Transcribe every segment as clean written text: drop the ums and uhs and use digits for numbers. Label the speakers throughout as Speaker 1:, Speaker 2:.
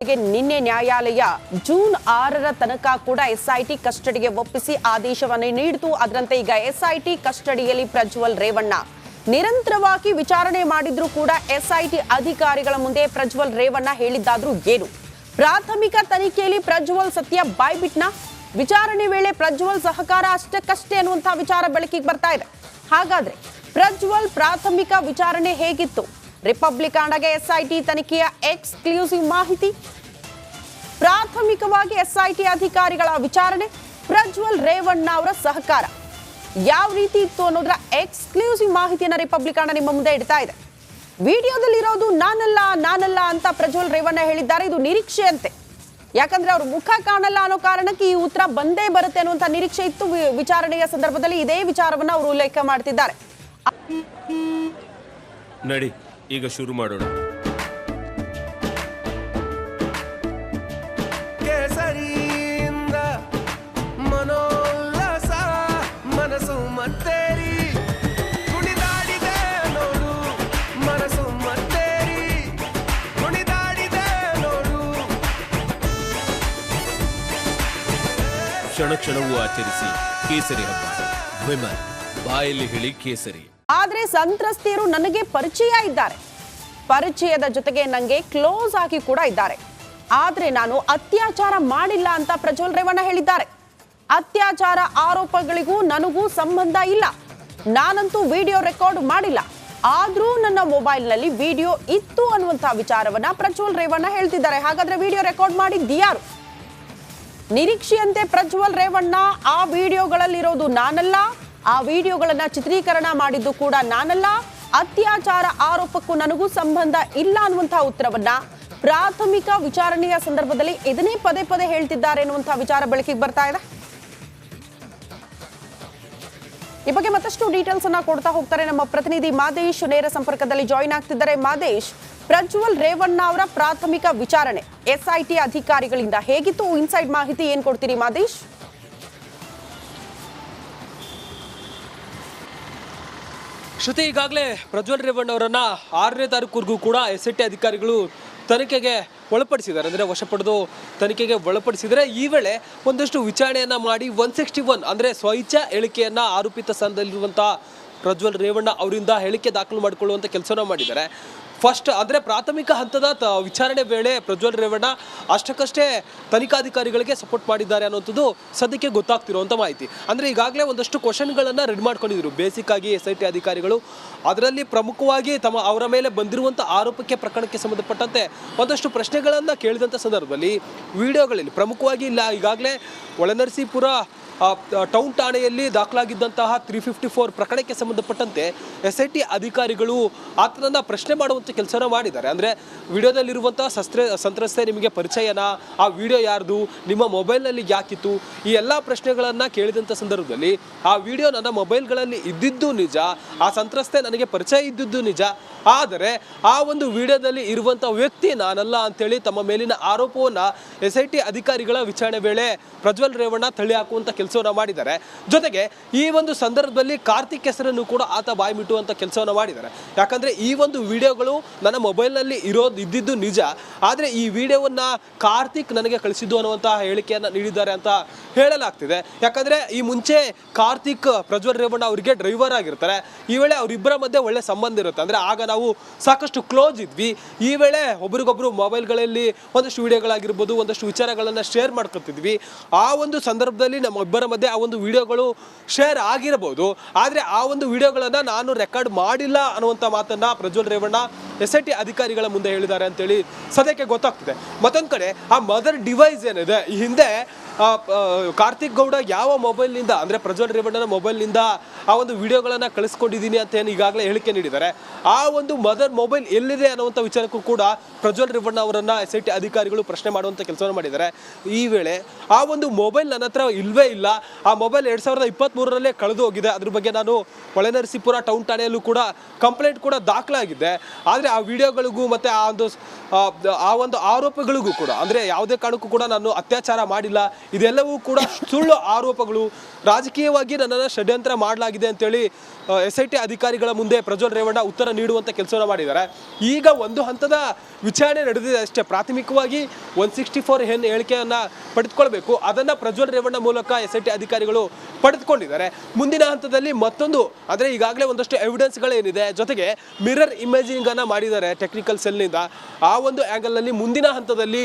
Speaker 1: ಪ್ರಜ್ವಲ್ಗೆ ನಿನ್ನೆ ನ್ಯಾಯಾಲಯ ಜೂನ್ 6ರ ತನಕ ಕೂಡ ಎಸ್ಐಟಿ ಕಸ್ಟಡಿಗೆ ಒಪ್ಪಿಸಿ ಆದೇಶವನ್ನು ನೀಡಿತು. ಅದರಂತೆ ಈಗ ಎಸ್ಐಟಿ ಕಸ್ಟಡಿಯಲ್ಲಿ ಪ್ರಜ್ವಲ್ ರೇವಣ್ಣ ನಿರಂತರವಾಗಿ ವಿಚಾರಣೆ ಮಾಡಿದ್ರು ಕೂಡ ಎಸ್ಐಟಿ ಅಧಿಕಾರಿಗಳ ಮುಂದೆ ಪ್ರಜ್ವಲ್ ರೇವಣ್ಣ ಹೇಳಿದ್ದಾದ್ರೂ ಏನು? ಪ್ರಾಥಮಿಕ ತನಿಖೆಯಲ್ಲಿ ಪ್ರಜ್ವಲ್ ಸತ್ಯ ಬಾಯ್ಬಿಟ್ನ? ವಿಚಾರಣೆ ವೇಳೆ ಪ್ರಜ್ವಲ್ ಸಹಕಾರ ಅಷ್ಟಕ್ಕಷ್ಟೇ ಅನ್ನುವಂತಹ ವಿಚಾರ ಬೆಳಕಿಗೆ ಬರ್ತಾ ಇದೆ. ಹಾಗಾದ್ರೆ ಪ್ರಜ್ವಲ್ ಪ್ರಾಥಮಿಕ ವಿಚಾರಣೆ ಹೇಗಿತ್ತು? ರಿಪಬ್ಲಿಕಾಂಡಗೆ ಎಸ್ಐಟಿ ತನಿಖೆಯ ಎಕ್ಸ್ಕ್ಲೂಸಿವ್ ಮಾಹಿತಿ. ಪ್ರಾಥಮಿಕವಾಗಿ ಎಸ್ಐಟಿ ಅಧಿಕಾರಿಗಳ ವಿಚಾರಣೆ, ಪ್ರಜ್ವಲ್ ರೇವಣ್ಣ ಅವರ ಸಹಕಾರ ಯಾವ ರೀತಿ ಇತ್ತು ಅನ್ನೋದರ ಎಕ್ಸ್ಕ್ಲೂಸಿವ್ ಮಾಹಿತಿಯನ್ನ ರಿಪಬ್ಲಿಕಾಂಡ ನಿಮ್ಮ ಮುಂದೆ ಇಡ್ತಾ ಇದೆ. ವಿಡಿಯೋದಲ್ಲಿರೋದು ನಾನಲ್ಲ ಅಂತ ಪ್ರಜ್ವಲ್ ರೇವಣ್ಣ ಹೇಳಿದ್ದಾರೆ. ಇದು ನಿರೀಕ್ಷೆಯಂತೆ, ಯಾಕಂದ್ರೆ ಅವ್ರ ಮುಖ ಕಾಣಲ್ಲ ಅನ್ನೋ ಕಾರಣಕ್ಕೆ ಈ ಉತ್ತರ ಬಂದೇ ಬರುತ್ತೆ ಅನ್ನುವಂತ ನಿರೀಕ್ಷೆ ಇತ್ತು. ವಿಚಾರಣೆಯ ಸಂದರ್ಭದಲ್ಲಿ ಇದೇ ವಿಚಾರವನ್ನ ಅವರು ಉಲ್ಲೇಖ ಮಾಡ್ತಿದ್ದಾರೆ.
Speaker 2: ನಡಿ ಈಗ ಶುರು ಮಾಡೋಣ.
Speaker 3: ಕೇಸರಿಯಿಂದ ಮನೋಲ್ಲಾಸ ಮನಸ್ಸು ಮತ್ತೇರಿ ಕುಣಿದಾಡಿದೆ ನೋಡು, ಮನಸ್ಸು ಮತ್ತೇರಿ ಕುಣಿದಾಡಿದೆ ನೋಡು.
Speaker 2: ಕ್ಷಣ ಕ್ಷಣವೂ ಆಚರಿಸಿ ಕೇಸರಿ ಹಬ್ಬ. ವಿಮಲ್ ಬಾಯಲ್ಲಿ ಹೇಳಿ ಕೇಸರಿ.
Speaker 1: ಆದ್ರೆ ಸಂತ್ರಸ್ತೆಯರು ನನಗೆ ಪರಿಚಯ ಇದ್ದಾರೆ, ಪರಿಚಯದ ಜೊತೆಗೆ ನಂಗೆ ಕ್ಲೋಸ್ ಆಗಿ ಕೂಡ ಇದ್ದಾರೆ. ಆದ್ರೆ ನಾನು ಅತ್ಯಾಚಾರ ಮಾಡಿಲ್ಲ ಅಂತ ಪ್ರಜ್ವಲ್ ರೇವಣ್ಣ ಹೇಳಿದ್ದಾರೆ. ಅತ್ಯಾಚಾರ ಆರೋಪಗಳಿಗೂ ನನಗೂ ಸಂಬಂಧ ಇಲ್ಲ. ನಾನಂತೂ ವಿಡಿಯೋ ರೆಕಾರ್ಡ್ ಮಾಡಿಲ್ಲ. ಆದ್ರೂ ನನ್ನ ಮೊಬೈಲ್ನಲ್ಲಿ ವಿಡಿಯೋ ಇತ್ತು ಅನ್ನುವಂತಹ ವಿಚಾರವನ್ನ ಪ್ರಜ್ವಲ್ ರೇವಣ್ಣ ಹೇಳ್ತಿದ್ದಾರೆ. ಹಾಗಾದ್ರೆ ವಿಡಿಯೋ ರೆಕಾರ್ಡ್ ಮಾಡಿದ್ಯಾರು? ನಿರೀಕ್ಷೆಯಂತೆ ಪ್ರಜ್ವಲ್ ರೇವಣ್ಣ ಆ ವಿಡಿಯೋಗಳಲ್ಲಿರೋದು ನಾನಲ್ಲ, ಆ ವಿಡಿಯೋಗಳನ್ನ ಚಿತ್ರೀಕರಣ ಮಾಡಿದ್ದು ಕೂಡ ನಾನಲ್ಲ, ಅತ್ಯಾಚಾರ ಆರೋಪಕ್ಕೂ ನನಗೂ ಸಂಬಂಧ ಇಲ್ಲ ಅನ್ನುವಂತಹ ಉತ್ತರವನ್ನ ಪ್ರಾಥಮಿಕ ವಿಚಾರಣೆಯ ಸಂದರ್ಭದಲ್ಲಿ ಇದನ್ನೇ ಪದೇ ಪದೇ ಹೇಳ್ತಿದ್ದಾರೆ ಎನ್ನುವಂತಹ ವಿಚಾರ ಬೆಳಕಿಗೆ ಬರ್ತಾ ಇದೆ. ಈ ಬಗ್ಗೆ ಮತ್ತಷ್ಟು ಡೀಟೇಲ್ಸ್ ಅನ್ನ ಕೊಡ್ತಾ ಹೋಗ್ತಾರೆ ನಮ್ಮ ಪ್ರತಿನಿಧಿ ಮಾದೇಶ್. ನೇರ ಸಂಪರ್ಕದಲ್ಲಿ ಜಾಯಿನ್ ಆಗ್ತಿದ್ದಾರೆ. ಮಾದೇಶ್, ಪ್ರಜ್ವಲ್ ರೇವಣ್ಣ ಅವರ ಪ್ರಾಥಮಿಕ ವಿಚಾರಣೆ ಎಸ್ಐಟಿ ಅಧಿಕಾರಿಗಳಿಂದ ಹೇಗಿತ್ತು? ಇನ್ಸೈಡ್ ಮಾಹಿತಿ ಏನ್ ಕೊಡ್ತೀರಿ ಮಾದೇಶ್?
Speaker 4: ಶ್ರುತಿ, ಈಗಾಗಲೇ ಪ್ರಜ್ವಲ್ ರೇವಣ್ಣ ಅವರನ್ನ 6ನೇ ತಾರೀಕುವರೆಗೂ ಕೂಡ ಎಸ್ಐಟಿ ಅಧಿಕಾರಿಗಳು ತನಿಖೆಗೆ ಒಳಪಡಿಸಿದ್ದಾರೆ. ಅಂದರೆ ವಶ ಪಡೆದು ತನಿಖೆಗೆ ಒಳಪಡಿಸಿದರೆ ಈ ವೇಳೆ ಒಂದಷ್ಟು ವಿಚಾರಣೆಯನ್ನು ಮಾಡಿ 161 ಅಂದರೆ ಸ್ವಇಚ್ಛಾ ಹೇಳಿಕೆಯನ್ನು ಆರೋಪಿತ ಸ್ಥಾನದಲ್ಲಿರುವಂಥ ಪ್ರಜ್ವಲ್ ರೇವಣ್ಣ ಅವರಿಂದ ಹೇಳಿಕೆ ದಾಖಲು ಮಾಡಿಕೊಳ್ಳುವಂಥ ಕೆಲಸನ ಮಾಡಿದ್ದಾರೆ. ಫಸ್ಟ್ ಅಂದರೆ ಪ್ರಾಥಮಿಕ ಹಂತದ ವಿಚಾರಣೆ ವೇಳೆ ಪ್ರಜ್ವಲ್ ರೇವಣ್ಣ ಅಷ್ಟಕ್ಕಷ್ಟೇ ತನಿಖಾಧಿಕಾರಿಗಳಿಗೆ ಸಪೋರ್ಟ್ ಮಾಡಿದ್ದಾರೆ ಅನ್ನೋಂಥದ್ದು ಸದ್ಯಕ್ಕೆ ಗೊತ್ತಾಗ್ತಿರುವಂಥ ಮಾಹಿತಿ. ಅಂದರೆ ಈಗಾಗಲೇ ಒಂದಷ್ಟು ಕ್ವಶನ್ಗಳನ್ನು ರೆಡಿ ಮಾಡ್ಕೊಂಡಿದ್ರು ಬೇಸಿಕ್ ಆಗಿ ಎಸ್ಐಟಿ ಅಧಿಕಾರಿಗಳು. ಅದರಲ್ಲಿ ಪ್ರಮುಖವಾಗಿ ಅವರ ಮೇಲೆ ಬಂದಿರುವಂಥ ಆರೋಪಕ್ಕೆ ಪ್ರಕರಣಕ್ಕೆ ಸಂಬಂಧಪಟ್ಟಂತೆ ಒಂದಷ್ಟು ಪ್ರಶ್ನೆಗಳನ್ನು ಕೇಳಿದಂಥ ಸಂದರ್ಭದಲ್ಲಿ ವಿಡಿಯೋಗಳಲ್ಲಿ ಪ್ರಮುಖವಾಗಿ ಇಲ್ಲ ಈಗಾಗಲೇ ಒಳನರಸೀಪುರ ಟೌನ್ ಠಾಣೆಯಲ್ಲಿ ದಾಖಲಾಗಿದ್ದಂತಹ 354 ಪ್ರಕರಣಕ್ಕೆ ಸಂಬಂಧಪಟ್ಟಂತೆ ಎಸ್ಐಟಿ ಅಧಿಕಾರಿಗಳು ಆತನನ್ನು ಪ್ರಶ್ನೆ ಮಾಡುವಂಥ ಕೆಲಸನ ಮಾಡಿದ್ದಾರೆ. ಅಂದರೆ ವಿಡಿಯೋದಲ್ಲಿರುವಂಥ ಸಂತ್ರಸ್ತೆ ನಿಮಗೆ ಪರಿಚಯನಾ, ಆ ವಿಡಿಯೋ ಯಾರ್ದು, ನಿಮ್ಮ ಮೊಬೈಲ್ನಲ್ಲಿ ಯಾಕಿತ್ತು, ಈ ಎಲ್ಲ ಪ್ರಶ್ನೆಗಳನ್ನು ಕೇಳಿದಂಥ ಸಂದರ್ಭದಲ್ಲಿ ಆ ವಿಡಿಯೋ ನನ್ನ ಮೊಬೈಲ್ಗಳಲ್ಲಿ ಇದ್ದಿದ್ದು ನಿಜ, ಆ ಸಂತ್ರಸ್ತೆ ನನಗೆ ಪರಿಚಯ ಇದ್ದಿದ್ದು ನಿಜ, ಆದರೆ ಆ ಒಂದು ವಿಡಿಯೋದಲ್ಲಿ ಇರುವಂಥ ವ್ಯಕ್ತಿ ನಾನಲ್ಲ ಅಂತೇಳಿ ತಮ್ಮ ಮೇಲಿನ ಆರೋಪವನ್ನು ಎಸ್ಐಟಿ ಅಧಿಕಾರಿಗಳ ವಿಚಾರಣೆ ವೇಳೆ ಪ್ರಜ್ವಲ್ ರೇವಣ್ಣ ತಳ್ಳಿ ಹಾಕುವಂಥ ಕೆಲಸವನ್ನು ಮಾಡಿದ್ದಾರೆ. ಜೊತೆಗೆ ಈ ಒಂದು ಸಂದರ್ಭದಲ್ಲಿ ಕಾರ್ತಿಕ್ ಹೆಸರನ್ನು ಕೂಡ ಆತ ಬಾಯಿ ಬಿಟ್ಟುವಂಥ ಕೆಲಸವನ್ನು ಮಾಡಿದ್ದಾರೆ. ಯಾಕಂದರೆ ಈ ಒಂದು ವಿಡಿಯೋಗಳು ನನ್ನ ಮೊಬೈಲ್ನಲ್ಲಿ ಇದ್ದಿದ್ದು ನಿಜ, ಆದರೆ ಈ ವಿಡಿಯೋವನ್ನು ಕಾರ್ತಿಕ್ ನನಗೆ ಕಳಿಸಿದ್ದು ಅನ್ನುವಂಥ ಹೇಳಿಕೆಯನ್ನು ನೀಡಿದ್ದಾರೆ ಅಂತ ಹೇಳಲಾಗ್ತಿದೆ. ಯಾಕಂದರೆ ಈ ಮುಂಚೆ ಕಾರ್ತಿಕ್ ಪ್ರಜ್ವಲ್ ರೇವಣ್ಣ ಅವರಿಗೆ ಡ್ರೈವರ್ ಆಗಿರ್ತಾರೆ. ಈ ವೇಳೆ ಅವರಿಬ್ಬರ ಮಧ್ಯೆ ಒಳ್ಳೆ ಸಂಬಂಧ ಇರುತ್ತೆ. ಅಂದರೆ ಆಗ ನಾವು ಸಾಕಷ್ಟು ಕ್ಲೋಸ್ ಇದ್ವಿ. ಈ ವೇಳೆ ಒಬ್ರಿಗೊಬ್ರು ಮೊಬೈಲ್ಗಳಲ್ಲಿ ಒಂದಷ್ಟು ವಿಡಿಯೋಗಳಾಗಿರ್ಬೋದು, ಒಂದಷ್ಟು ವಿಚಾರಗಳನ್ನು ಶೇರ್ ಮಾಡ್ಕೊತಿದ್ವಿ. ಆ ಒಂದು ಸಂದರ್ಭದಲ್ಲಿ ನಮ್ಮ ಇಬ್ಬರ ಮಧ್ಯೆ ಆ ಒಂದು ವಿಡಿಯೋಗಳು ಶೇರ್ ಆಗಿರಬಹುದು, ಆದರೆ ಆ ಒಂದು ವಿಡಿಯೋಗಳನ್ನು ನಾನು ರೆಕಾರ್ಡ್ ಮಾಡಿಲ್ಲ ಅನ್ನುವಂಥ ಮಾತನ್ನು ಪ್ರಜ್ವಲ್ ರೇವಣ್ಣ ಎಸ್ಐಟಿ ಅಧಿಕಾರಿಗಳ ಮುಂದೆ ಹೇಳಿದ್ದಾರೆ ಅಂತೇಳಿ ಸದ್ಯಕ್ಕೆ ಗೊತ್ತಾಗ್ತಿದೆ. ಮತ್ತೊಂದು ಕಡೆ ಆ ಮದರ್ ಡಿವೈಸ್ ಏನಿದೆ, ಈ ಹಿಂದೆ ಕಾರ್ತಿಕ್ ಗೌಡ ಯಾವ ಮೊಬೈಲ್ನಿಂದ ಅಂದರೆ ಪ್ರಜ್ವಲ್ ರೇವಣ್ಣನ ಮೊಬೈಲ್ನಿಂದ ಆ ಒಂದು ವಿಡಿಯೋಗಳನ್ನು ಕಳಿಸ್ಕೊಂಡಿದ್ದೀನಿ ಅಂತ ಏನು ಈಗಾಗಲೇ ಹೇಳಿಕೆ ನೀಡಿದ್ದಾರೆ. ಆ ಒಂದು ಮದರ್ ಮೊಬೈಲ್ ಎಲ್ಲಿದೆ ಅನ್ನುವಂಥ ವಿಚಾರಕ್ಕೂ ಕೂಡ ಪ್ರಜ್ವಲ್ ರೇವಣ್ಣ ಅವರನ್ನು ಎಸ್ಐಟಿ ಅಧಿಕಾರಿಗಳು ಪ್ರಶ್ನೆ ಮಾಡುವಂಥ ಕೆಲಸವನ್ನು ಮಾಡಿದ್ದಾರೆ. ಈ ವೇಳೆ ಆ ಒಂದು ಮೊಬೈಲ್ ನನ್ನ ಹತ್ರ ಇಲ್ಲವೇ ಇಲ್ಲ, ಆ ಮೊಬೈಲ್ 2023ರಲ್ಲೇ ಕಳೆದು ಹೋಗಿದೆ, ಅದ್ರ ಬಗ್ಗೆ ನಾನು ಹೊಳೆನರಸೀಪುರ ಟೌನ್ ಠಾಣೆಯಲ್ಲೂ ಕೂಡ ಕಂಪ್ಲೇಂಟ್ ಕೂಡ ದಾಖಲಾಗಿದೆ. ಆದರೆ ಆ ವಿಡಿಯೋಗಳಿಗೂ ಮತ್ತು ಆ ಒಂದು ಆರೋಪಗಳಿಗೂ ಕೂಡ ಅಂದರೆ ಯಾವುದೇ ಕಾರಣಕ್ಕೂ ಕೂಡ ನಾನು ಅತ್ಯಾಚಾರ ಮಾಡಿಲ್ಲ, ಇದೆಲ್ಲವೂ ಕೂಡ ಸುಳ್ಳು ಆರೋಪಗಳು, ರಾಜಕೀಯವಾಗಿ ನನ್ನನ್ನು ಷಡ್ಯಂತ್ರ ಮಾಡಲಾಗಿದೆ ಅಂತೇಳಿ SIT ಅಧಿಕಾರಿಗಳ ಮುಂದೆ ಪ್ರಜ್ವಲ್ ರೇವಣ್ಣ ಉತ್ತರ ನೀಡುವಂಥ ಕೆಲಸವನ್ನು ಮಾಡಿದ್ದಾರೆ. ಈಗ ಒಂದು ಹಂತದ ವಿಚಾರಣೆ ನಡೆದಿದೆ ಅಷ್ಟೇ. ಪ್ರಾಥಮಿಕವಾಗಿ 164N ಹೇಳಿಕೆಯನ್ನು ಪಡೆದುಕೊಳ್ಬೇಕು. ಅದನ್ನು ಪ್ರಜ್ವಲ್ ರೇವಣ್ಣ ಮೂಲಕ SIT ಅಧಿಕಾರಿಗಳು ಪಡೆದುಕೊಂಡಿದ್ದಾರೆ. ಮುಂದಿನ ಹಂತದಲ್ಲಿ ಮತ್ತೊಂದು ಅಂದರೆ ಈಗಾಗಲೇ ಒಂದಷ್ಟು ಎವಿಡೆನ್ಸ್ಗಳೇನಿದೆ, ಜೊತೆಗೆ ಮಿರರ್ ಇಮೇಜಿಂಗ್ ಅನ್ನು ಮಾಡಿದ್ದಾರೆ ಟೆಕ್ನಿಕಲ್ ಸೆಲ್ನಿಂದ. ಆ ಒಂದು ಆ್ಯಂಗಲ್ನಲ್ಲಿ ಮುಂದಿನ ಹಂತದಲ್ಲಿ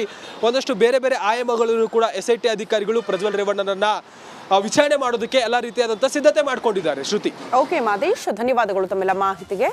Speaker 4: ಒಂದಷ್ಟು ಬೇರೆ ಬೇರೆ ಆಯಾಮಗಳನ್ನು ಕೂಡ SIT ಅಧಿಕಾರಿಗಳು ಪ್ರಜ್ವಲ್ ರೇವಣ್ಣನನ್ನ ವಿಚಾರಣೆ ಮಾಡೋದಕ್ಕೆ ಎಲ್ಲ ರೀತಿಯಾದಂಥ ಸಿದ್ಧತೆ ಮಾಡ್ಕೊಂಡಿದ್ದಾರೆ. ಶ್ರುತಿ.
Speaker 1: ಓಕೆ ಮಾದೇಶ್, ಧನ್ಯವಾದಗಳು ತಮ್ಮೆಲ್ಲ ಮಾಹಿತಿಗೆ.